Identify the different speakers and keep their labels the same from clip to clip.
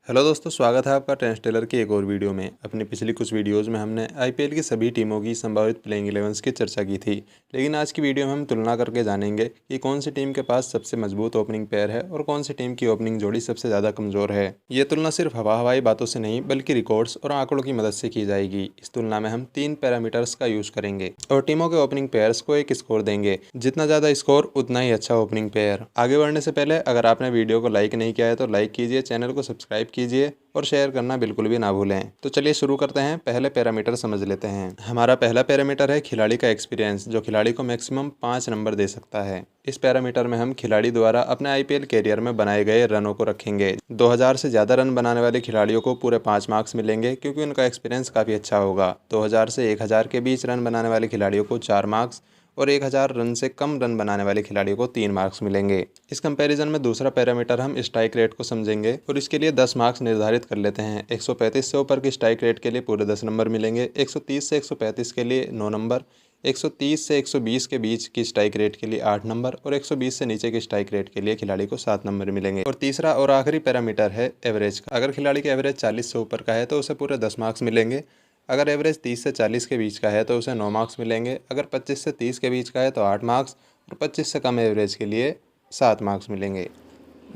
Speaker 1: Hello दोस्तों, स्वागत है आपका टेंस टेलर की एक और वीडियो में। अपनी पिछली कुछ वीडियोस में हमने आईपीएल की सभी टीमों की संभावित प्लेइंग 11 की चर्चा की थी, लेकिन आज की वीडियो में हम तुलना करके जानेंगे कि कौन सी टीम के पास सबसे मजबूत ओपनिंग पेयर है और कौन सी टीम की ओपनिंग जोड़ी सबसे ज़्यादा कमज़ोर है। ये तुलना सिर्फ हवाई बातों से नहीं बल्कि रिकॉर्ड्स और आंकड़ों की मदद से की जाएगी। इस तुलना में हम 3 पैरामीटर्स का यूज़ करेंगे और टीमों के ओपनिंग पेयर्स को एक स्कोर देंगे। जितना ज़्यादा स्कोर उतना ही अच्छा ओपनिंग पेयर। आगे बढ़ने से पहले अगर आपने वीडियो को लाइक नहीं किया है तो लाइक कीजिए, चैनल को सब्सक्राइब कीजिए और शेयर करना बिल्कुल भी ना भूलें। तो चलिए शुरू करते हैं। पहले पैरामीटर समझ लेते हैं। हमारा पहला पैरामीटर है खिलाड़ी का एक्सपीरियंस, जो खिलाड़ी को मैक्सिमम 5 नंबर दे सकता है। इस पैरामीटर में हम खिलाड़ी द्वारा अपने आईपीएल कैरियर में बनाए गए रनों को रखेंगे। 2000 से ज़्यादा रन बनाने वाले खिलाड़ियों को पूरे 5 मार्क्स मिलेंगे, क्योंकि उनका एक्सपीरियंस काफ़ी अच्छा होगा। 2000 से 1000 के बीच रन बनाने वाले खिलाड़ियों को 4 मार्क्स और 1000 रन से कम रन बनाने वाले खिलाड़ियों को 3 मार्क्स मिलेंगे। इस कंपैरिजन में दूसरा पैरामीटर हम स्ट्राइक रेट को समझेंगे और इसके लिए 10 मार्क्स निर्धारित कर लेते हैं। 135 से ऊपर की स्ट्राइक रेट के लिए पूरे 10 नंबर मिलेंगे, 130 से 135 के लिए 9 नंबर, 130 से 120 के बीच की स्ट्राइक रेट के लिए 8 नंबर और 120 से नीचे की स्ट्राइक रेट के लिए खिलाड़ी को 7 नंबर मिलेंगे। और तीसरा और आखिरी पैरामीटर है एवरेज का। अगर खिलाड़ी का एवरेज 40 से ऊपर का है तो उसे पूरे 10 मार्क्स मिलेंगे। अगर एवरेज 30 से 40 के बीच का है तो उसे 9 मार्क्स मिलेंगे। अगर 25 से 30 के बीच का है तो 8 मार्क्स और 25 से कम एवरेज के लिए 7 मार्क्स मिलेंगे।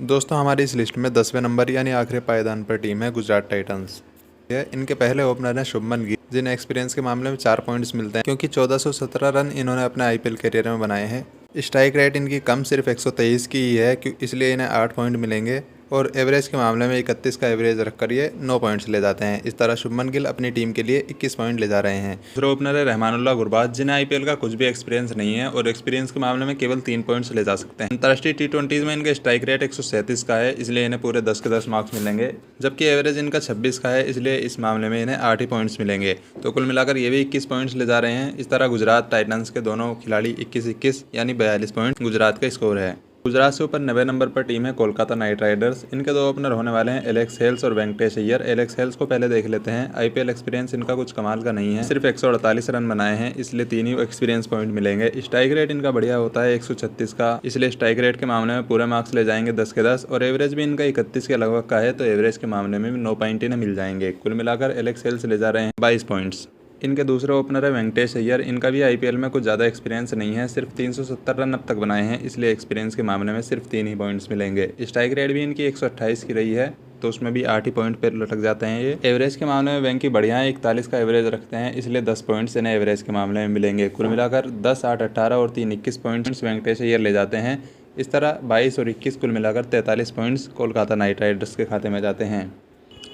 Speaker 1: दोस्तों, हमारी इस लिस्ट में 10वें नंबर यानी आखिरी पायदान पर टीम है गुजरात टाइटंस। इनके पहले ओपनर हैं शुभमन गिल, जिन्हें एक्सपीरियंस के मामले में 4 पॉइंट्स मिलते हैं, क्योंकि 1417 रन इन्होंने अपने आईपीएल करियर में बनाए हैं। स्ट्राइक रेट इनकी कम सिर्फ 123 की ही है, इसलिए इन्हें 8 पॉइंट मिलेंगे और एवरेज के मामले में 31 का एवरेज रखकर ये 9 पॉइंट्स ले जाते हैं। इस तरह शुभमन गिल अपनी टीम के लिए 21 पॉइंट ले जा रहे हैं। दूसरे ओपनर है रहमानुल्लाह गुरबाज, जिन्हें आईपीएल का कुछ भी एक्सपीरियंस नहीं है और एक्सपीरियंस के मामले में केवल 3 पॉइंट्स ले जा सकते हैं। अंतर्राष्ट्रीय टी20 में इनका स्ट्राइक रेट 137 का है, इसलिए इन्हें पूरे 10 के 10 मार्क्स मिलेंगे, जबकि एवरेज इनका 26 का है, इसलिए इस मामले में इन्हें 8 ही पॉइंट्स मिलेंगे। तो कुल मिलाकर ये भी 21 पॉइंट्स ले जा रहे हैं। इस तरह गुजरात टाइटंस के दोनों खिलाड़ी 21-21 यानी 42 पॉइंट गुजरात का स्कोर है। गुजरात से ऊपर 90 नंबर पर टीम है कोलकाता नाइट राइडर्स। इनके 2 ओपनर होने वाले हैं एलेक्स हेल्स और वेंकटेश अय्यर। एलेक्स हेल्स को पहले देख लेते हैं। आईपीएल एक्सपीरियंस इनका कुछ कमाल का नहीं है, सिर्फ 148 रन बनाए हैं, इसलिए 3 ही एक्सपीरियंस पॉइंट मिलेंगे। स्ट्राइक रेट इनका बढ़िया होता है 136 का, इसलिए स्ट्राइक रेट के मामले में पूरे मार्क्स ले जाएंगे 10 के 10 और एवरेज भी इनका 31 के लगभग का है, तो एवरेज के मामले में भी 9 पॉइंट इन्हें मिल जाएंगे। कुल मिलाकर एलेक्स हेल्स ले जा रहे हैं 22 पॉइंट्स। इनके दूसरे ओपनर है वेंकटेश अय्यर। इनका भी आईपीएल में कुछ ज़्यादा एक्सपीरियंस नहीं है, सिर्फ 370 रन अब तक बनाए हैं, इसलिए एक्सपीरियंस के मामले में सिर्फ 3 ही पॉइंट्स मिलेंगे। स्ट्राइक रेट भी इनकी 128 की रही है, तो उसमें भी 8 ही पॉइंट पर लटक जाते हैं ये। एवरेज के मामले में वेंकी बढ़िया है, 41 का एवरेज रखते हैं, इसलिए 10 पॉइंट्स इन्हें एवरेज के मामले में मिलेंगे। कुल मिलाकर 10, 8, 18 और 3, 21 पॉइंट्स वेंकटेश अय्यर ले जाते हैं। इस तरह 22 और 21 कुल मिलाकर 43 पॉइंट्स कोलकाता नाइट राइडर्स के खाते में जाते हैं।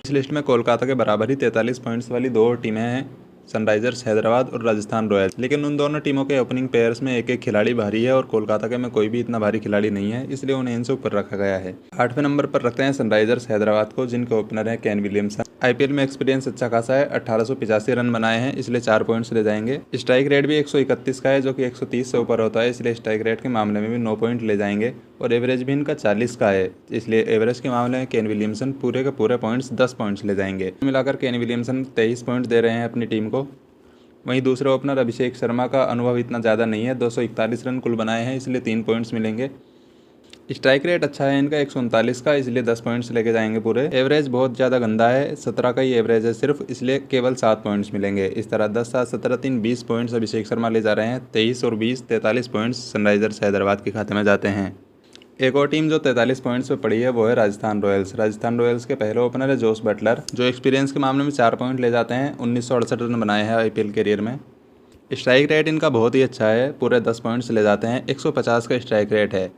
Speaker 1: इस लिस्ट में कोलकाता के बराबर ही 43 पॉइंट्स वाली 2 और टीमें हैं, सनराइजर्स हैदराबाद और राजस्थान रॉयल्स। लेकिन उन दोनों टीमों के ओपनिंग पेयर्स में एक एक खिलाड़ी भारी है और कोलकाता के में कोई भी इतना भारी खिलाड़ी नहीं है, इसलिए उन्हें इनसे ऊपर रखा गया है। 8वें नंबर पर रखते हैं सनराइजर्स हैदराबाद को, जिनके ओपनर है केन विलियमसन। आईपीएल में एक्सपीरियंस अच्छा खासा है, 1885 रन बनाए हैं, इसलिए 4 पॉइंट्स ले जाएंगे। स्ट्राइक रेट भी 131 का है, जो कि 130 से ऊपर होता है, इसलिए स्ट्राइक रेट के मामले में भी 9 पॉइंट ले जाएंगे और एवरेज भी इनका 40 का है, इसलिए एवरेज के मामले में केन विलियमसन पूरे के पूरे पॉइंट्स 10 पॉइंट्स ले जाएंगे। मिलाकर केन विलियमसन 23 पॉइंट दे रहे हैं अपनी टीम को। वहीं दूसरे ओपनर अभिषेक शर्मा का अनुभव इतना ज़्यादा नहीं है, 241 रन कुल बनाए हैं, इसलिए 3 पॉइंट्स मिलेंगे। स्ट्राइक रेट अच्छा है इनका 139 का, इसलिए 10 पॉइंट्स लेके जाएंगे पूरे। एवरेज बहुत ज़्यादा गंदा है, 17 का ही एवरेज है सिर्फ, इसलिए केवल 7 पॉइंट्स मिलेंगे। इस तरह 10, 7, 17, 3, 20 पॉइंट्स अभिषेक शर्मा ले जा रहे हैं। 23 और 20, 43 पॉइंट्स सनराइजर्स हैदराबाद के खाते में जाते हैं। एक और टीम जो 43 पॉइंट्स पे पड़ी है वो है राजस्थान रॉयल्स। राजस्थान रॉयल्स के पहले ओपनर है जोस बटलर, जो एक्सपीरियंस के मामले में 4 पॉइंट ले जाते हैं। 1968 रन बनाए हैं आईपीएल करियर में। स्ट्राइक रेट इनका बहुत ही अच्छा है, पूरे 10 पॉइंट्स ले जाते हैं। 150 का स्ट्राइक रेट है।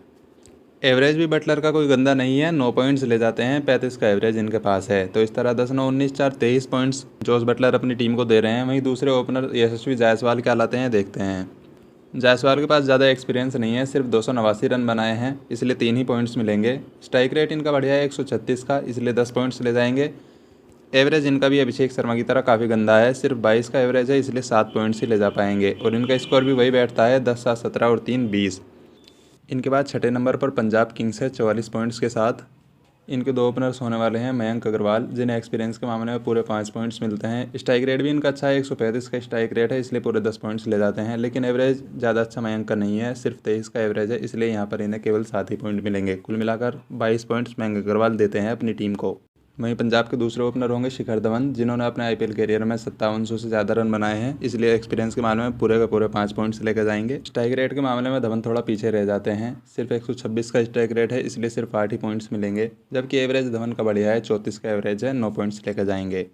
Speaker 1: एवरेज भी बटलर का कोई गंदा नहीं है, 9 पॉइंट्स ले जाते हैं, 35 का एवरेज इनके पास है। तो इस तरह 10, 9, 19, 4, 23 पॉइंट्स जोस बटलर अपनी टीम को दे रहे हैं। वहीं दूसरे ओपनर यशस्वी जायसवाल क्या लाते हैं देखते हैं। जायसवाल के पास ज़्यादा एक्सपीरियंस नहीं है, सिर्फ 289 रन बनाए हैं, इसलिए 3 ही पॉइंट्स मिलेंगे। स्ट्राइक रेट इनका बढ़िया है 136 का, इसलिए 10 पॉइंट्स ले जाएंगे। एवरेज इनका भी अभिषेक शर्मा की तरह काफ़ी गंदा है, सिर्फ 22 का एवरेज है, इसलिए 7 पॉइंट्स ही ले जा पाएंगे और इनका स्कोर भी वही बैठता है 10, 7, 17 और 3, 20। इनके बाद 6ठे नंबर पर पंजाब किंग्स है 44 पॉइंट्स के साथ। इनके 2 ओपनर्स होने वाले हैं मयंक अग्रवाल, जिन्हें एक्सपीरियंस के मामले में पूरे 5 पॉइंट्स मिलते हैं। स्ट्राइक रेट भी इनका अच्छा है, 135 का स्ट्राइक रेट है, इसलिए पूरे 10 पॉइंट्स ले जाते हैं। लेकिन एवरेज ज़्यादा अच्छा मयंक का नहीं है, सिर्फ 23 का एवरेज है, इसलिए यहाँ पर इन्हें केवल 7 ही पॉइंट मिलेंगे। कुल मिलाकर 22 पॉइंट्स मयंक अग्रवाल देते हैं अपनी टीम को। वहीं पंजाब के दूसरे ओपनर होंगे शिखर धवन, जिन्होंने अपने आईपीएल करियर में 5700 से ज़्यादा रन बनाए हैं, इसलिए एक्सपीरियंस के मामले में पूरे के पूरे 5 पॉइंट्स लेकर जाएंगे। स्ट्राइक रेट के मामले में धवन थोड़ा पीछे रह जाते हैं, सिर्फ 126 का स्ट्राइक रेट है, इसलिए सिर्फ 8 ही पॉइंट्स मिलेंगे, जबकि एवरेज धवन का बढ़िया है, 34 का एवरेज है, 9 पॉइंट्स लेकर जाएंगे।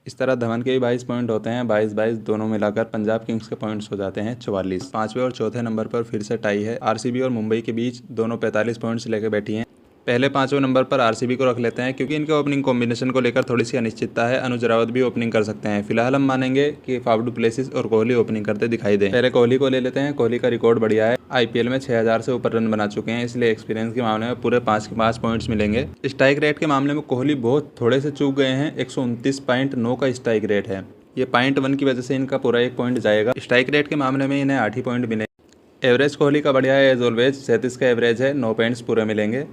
Speaker 1: इस तरह धवन के भी 22 पॉइंट होते हैं, 22-22 दोनों मिलाकर पंजाब किंग्स के पॉइंट्स हो जाते हैं 44। पाँचवें और चौथे नंबर पर फिर से टाई है, आरसीबी और मुंबई के बीच दोनों 45 पॉइंट्स लेकर बैठी हैं। पहले 5वें नंबर पर आरसीबी को रख लेते हैं, क्योंकि इनके ओपनिंग कॉम्बिनेशन को लेकर थोड़ी सी अनिश्चितता है। अनुज रावत भी ओपनिंग कर सकते हैं, फिलहाल हम मानेंगे कि फाफ डू प्लेसिस और कोहली ओपनिंग करते दिखाई दें। पहले कोहली को ले लेते हैं। कोहली का रिकॉर्ड बढ़िया है, आईपीएल में 6000 से ऊपर रन बना चुके हैं, इसलिए एक्सपीरियंस के मामले में पूरे 5 के 5 पॉइंट्स मिलेंगे। स्ट्राइक रेट के मामले में कोहली बहुत थोड़े से चूक गए हैं, 129.9 का स्ट्राइक रेट है, ये 0.1 की वजह से इनका पूरा 1 पॉइंट जाएगा। स्ट्राइक रेट के मामले में इन्हें 8 ही पॉइंट मिले। एवरेज कोहली का बढ़िया है एज ऑलवेज, 37 का एवरेज है, 9 पॉइंट्स पूरे मिलेंगे।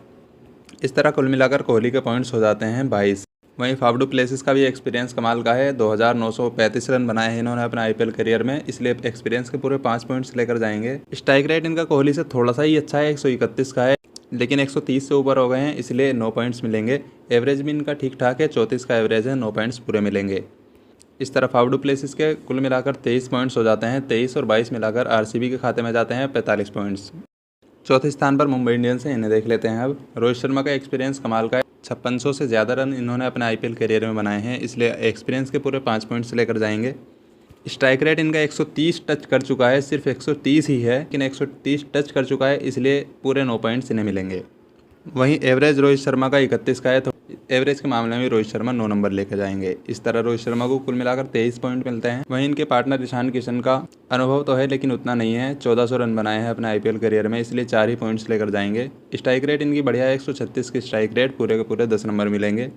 Speaker 1: इस तरह कुल मिलाकर कोहली के पॉइंट्स हो जाते हैं 22। वहीं फाफ डू प्लेसिस का भी एक्सपीरियंस कमाल का है, 2935 रन बनाए हैं इन्होंने अपने आईपीएल करियर में, इसलिए एक्सपीरियंस के पूरे 5 पॉइंट्स लेकर जाएंगे। स्ट्राइक रेट इनका कोहली से थोड़ा सा ही अच्छा है, 131 का है, लेकिन 130 से ऊपर हो गए हैं, इसलिए 9 पॉइंट्स मिलेंगे। एवरेज भी इनका ठीक ठाक है, 34 का एवरेज है, 9 पॉइंट्स पूरे मिलेंगे। इस तरह फाफ डू प्लेसिस के कुल मिलाकर 23 पॉइंट्स हो जाते हैं, 23 और 22 मिलाकर आरसीबी के खाते में जाते हैं 45 पॉइंट्स। चौथे स्थान पर मुंबई इंडियंस है, इन्हें देख लेते हैं अब। रोहित शर्मा का एक्सपीरियंस कमाल का है, 5600 से ज़्यादा रन इन्होंने अपने आईपीएल करियर में बनाए हैं, इसलिए एक्सपीरियंस के पूरे 5 पॉइंट्स लेकर जाएंगे। स्ट्राइक रेट इनका 130 टच कर चुका है, सिर्फ 130 ही है, लेकिन 130 टच कर चुका है, इसलिए पूरे 9 पॉइंट्स इन्हें मिलेंगे। वहीं एवरेज रोहित शर्मा का 31 का है, तो एवरेज के मामले में रोहित शर्मा 9 नंबर लेकर जाएंगे। इस तरह रोहित शर्मा को कुल मिलाकर 23 पॉइंट मिलते हैं। वहीं इनके पार्टनर ईशान किशन का अनुभव तो है, लेकिन उतना नहीं है, 1400 रन बनाए हैं अपने आईपीएल करियर में, इसलिए 4 ही पॉइंट्स लेकर जाएंगे। स्ट्राइक रेट इनकी बढ़िया है, 136 की स्ट्राइक रेट, पूरे के पूरे 10 नंबर मिलेंगे।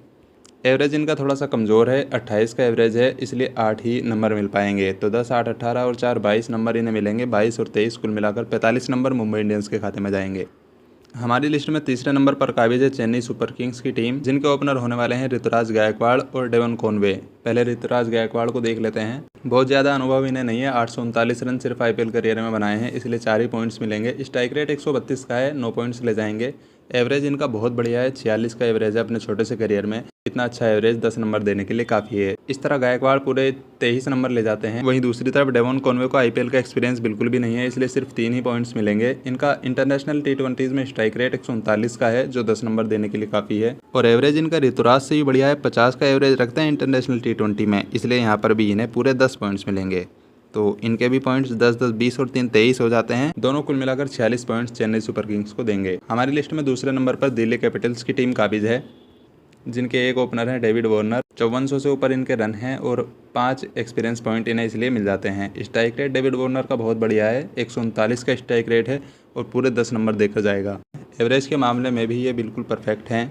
Speaker 1: एवरेज इनका थोड़ा सा कमज़ोर है, 28 का एवरेज है, इसलिए 8 ही नंबर मिल पाएंगे। तो 10, 8, 18 और 4 22 नंबर इन्हें मिलेंगे। 22 और 23 कुल मिलाकर 45 नंबर मुंबई इंडियंस के खाते में जाएंगे। हमारी लिस्ट में तीसरे नंबर पर काबिज है चेन्नई सुपर किंग्स की टीम, जिनके ओपनर होने वाले हैं ऋतुराज गायकवाड़ और डेवन कॉनवे। पहले ऋतुराज गायकवाड़ को देख लेते हैं। बहुत ज़्यादा अनुभव इन्हें नहीं है, 839 रन सिर्फ आईपीएल करियर में बनाए हैं, इसलिए 4 ही पॉइंट्स मिलेंगे। स्ट्राइक रेट 132 का है, 9 पॉइंट्स ले जाएंगे। एवरेज इनका बहुत बढ़िया है, 46 का एवरेज है अपने छोटे से करियर में, इतना अच्छा एवरेज 10 नंबर देने के लिए काफ़ी है। इस तरह गायकवाड़ पूरे 23 नंबर ले जाते हैं। वहीं दूसरी तरफ डेवन कॉनवे को आईपीएल का एक्सपीरियंस बिल्कुल भी नहीं है, इसलिए सिर्फ 3 ही पॉइंट्स मिलेंगे। इनका इंटरनेशनल T20s में स्ट्राइक रेट 139 का है, जो 10 नंबर देने के लिए काफ़ी है। और एवरेज इनका ऋतुराज से भी बढ़िया है, 50 का एवरेज रखते हैं इंटरनेशनल T20 में, इसलिए यहाँ पर भी इन्हें पूरे 10 पॉइंट्स मिलेंगे। तो इनके भी पॉइंट्स 10, 10, 20 और 3, 23 हो जाते हैं। दोनों कुल मिलाकर 46 पॉइंट्स चेन्नई सुपर किंग्स को देंगे। हमारी लिस्ट में दूसरे नंबर पर दिल्ली कैपिटल्स की टीम काबिज है, जिनके एक ओपनर हैं डेविड वार्नर। 5400 से ऊपर इनके रन हैं और 5 एक्सपीरियंस पॉइंट इन्हें इसलिए मिल जाते हैं। स्ट्राइक रेट डेविड वार्नर का बहुत बढ़िया है, 139 का स्ट्राइक रेट है और पूरे 10 नंबर देकर जाएगा। एवरेज के मामले में भी ये बिल्कुल परफेक्ट हैं,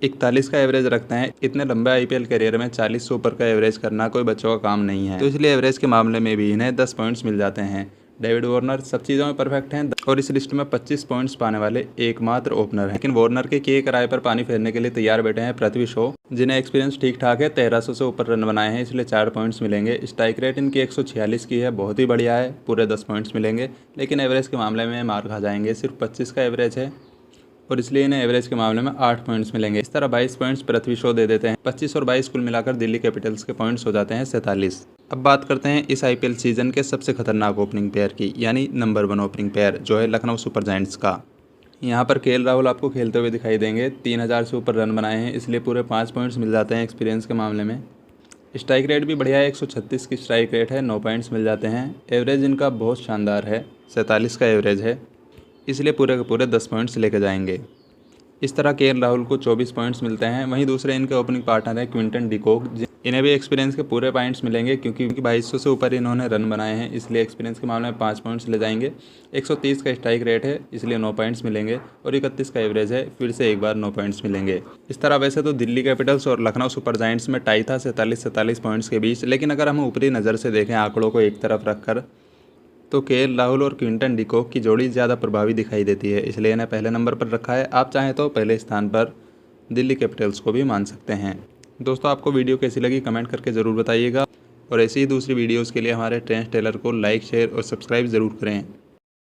Speaker 1: 41 का एवरेज रखते हैं। इतने लंबे आईपीएल करियर में 40 से ऊपर का एवरेज करना कोई बच्चों का काम नहीं है, तो इसलिए एवरेज के मामले में भी इन्हें 10 पॉइंट्स मिल जाते हैं। डेविड वार्नर सब चीज़ों में परफेक्ट हैं और इस लिस्ट में 25 पॉइंट्स पाने वाले एकमात्र ओपनर हैं। लेकिन वार्नर के किए किराए पर पानी फेरने के लिए तैयार बैठे हैं पृथ्वी शॉ, जिन्हें एक्सपीरियंस ठीक ठाक है, 1300 से ऊपर रन बनाए हैं, इसलिए 4 पॉइंट्स मिलेंगे। स्ट्राइक रेट इनकी 146 की है, बहुत ही बढ़िया है, पूरे 10 पॉइंट्स मिलेंगे। लेकिन एवरेज के मामले में मार खा जाएंगे, सिर्फ 25 का एवरेज है और इसलिए इन्हें एवरेज के मामले में 8 पॉइंट्स मिलेंगे। इस तरह 22 पॉइंट्स पृथ्वी शॉ दे देते हैं। 25 और 22 कुल मिलाकर दिल्ली कैपिटल्स के पॉइंट्स हो जाते हैं 47। अब बात करते हैं इस आईपीएल सीजन के सबसे खतरनाक ओपनिंग पेयर की, यानी नंबर 1 ओपनिंग पेयर, जो है लखनऊ सुपर जायंट्स का। यहाँ पर केएल राहुल आपको खेलते हुए दिखाई देंगे, 3000 से ऊपर रन बनाए हैं, इसलिए पूरे 5 पॉइंट्स मिल जाते हैं एक्सपीरियंस के मामले में। स्ट्राइक रेट भी बढ़िया है, 136 की स्ट्राइक रेट है, 9 पॉइंट्स मिल जाते हैं। एवरेज इनका बहुत शानदार है, 47 का एवरेज है, इसलिए पूरे के पूरे 10 पॉइंट्स लेकर जाएंगे। इस तरह केएल राहुल को 24 पॉइंट्स मिलते हैं। वहीं दूसरे इनके ओपनिंग पार्टनर है क्विंटन डिकॉक, इन्हें भी एक्सपीरियंस के पूरे पॉइंट्स मिलेंगे, क्योंकि 2200 से ऊपर इन्होंने रन बनाए हैं, इसलिए एक्सपीरियंस के मामले में 5 पॉइंट्स ले जाएंगे। 130 का स्ट्राइक रेट है, इसलिए 9 पॉइंट्स मिलेंगे और 31 का एवरेज है, फिर से एक बार 9 पॉइंट्स मिलेंगे। इस तरह वैसे तो दिल्ली कैपिटल्स और लखनऊ सुपर जायंट्स में टाई था 47 पॉइंट्स के बीच, लेकिन अगर हम ऊपरी नज़र से देखें आंकड़ों को एक तरफ रखकर, तो केएल राहुल और क्विंटन डिकॉक की जोड़ी ज़्यादा प्रभावी दिखाई देती है, इसलिए इन्हें पहले नंबर पर रखा है। आप चाहें तो पहले स्थान पर दिल्ली कैपिटल्स को भी मान सकते हैं। दोस्तों, आपको वीडियो कैसी लगी कमेंट करके ज़रूर बताइएगा और ऐसी ही दूसरी वीडियोज़ के लिए हमारे ट्रेंड्स टेलर को लाइक, शेयर और सब्सक्राइब ज़रूर करें।